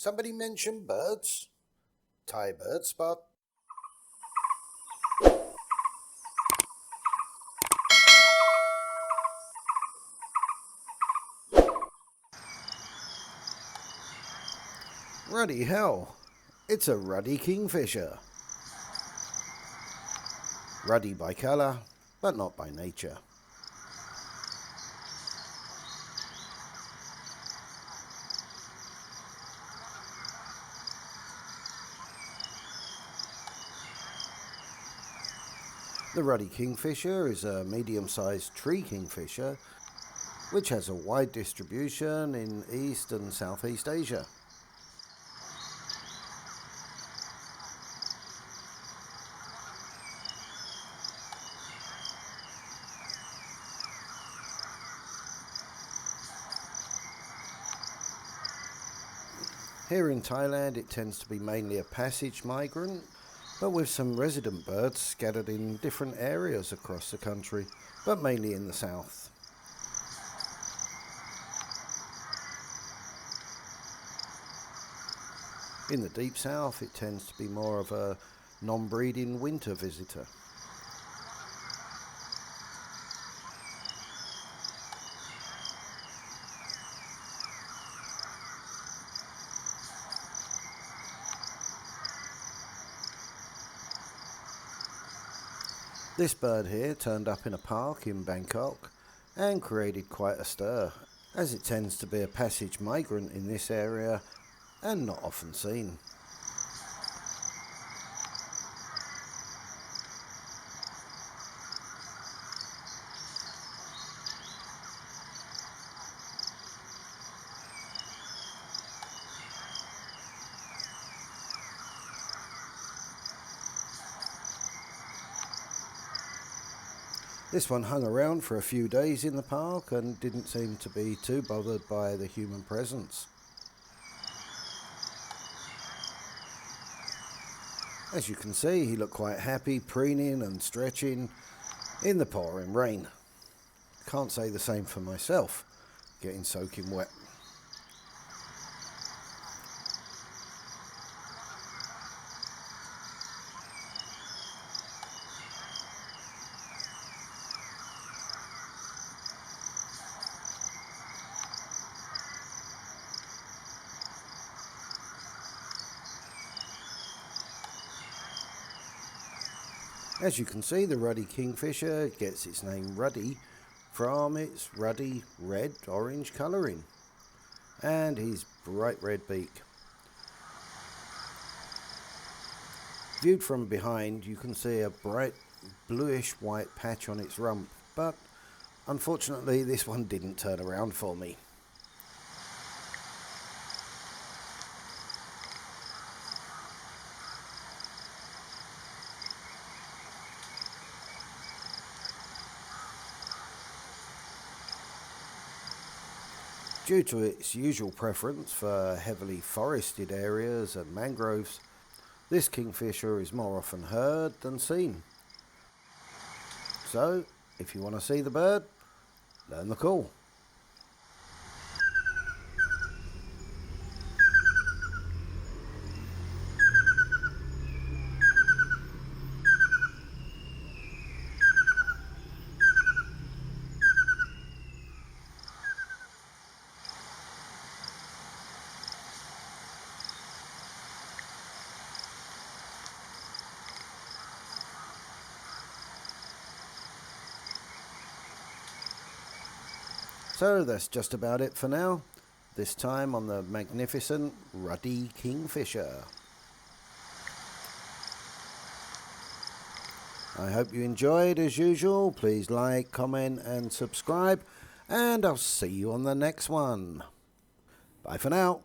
Somebody mention birds? Thaibirdspot. Ruddy hell, it's a ruddy kingfisher. Ruddy by colour, but not by nature. The ruddy kingfisher is a medium-sized tree kingfisher which has a wide distribution in East and Southeast Asia. Here in Thailand it tends to be mainly a passage migrant, but with some resident birds scattered in different areas across the country, but mainly in the south. In the deep south it tends to be more of a non-breeding winter visitor. This bird here turned up in a park in Bangkok and created quite a stir, as it tends to be a passage migrant in this area and not often seen. This one hung around for a few days in the park and didn't seem to be too bothered by the human presence. As you can see, he looked quite happy, preening and stretching in the pouring rain. Can't say the same for myself, getting soaking wet. As you can see, the ruddy kingfisher gets its name ruddy from its ruddy red-orange colouring and his bright red beak. Viewed from behind, you can see a bright bluish white patch on its rump, but unfortunately this one didn't turn around for me. Due to its usual preference for heavily forested areas and mangroves, this kingfisher is more often heard than seen. So, if you want to see the bird, learn the call. So that's just about it for now, this time on the magnificent Ruddy Kingfisher. I hope you enjoyed as usual. Please like, comment and subscribe, and I'll see you on the next one. Bye for now.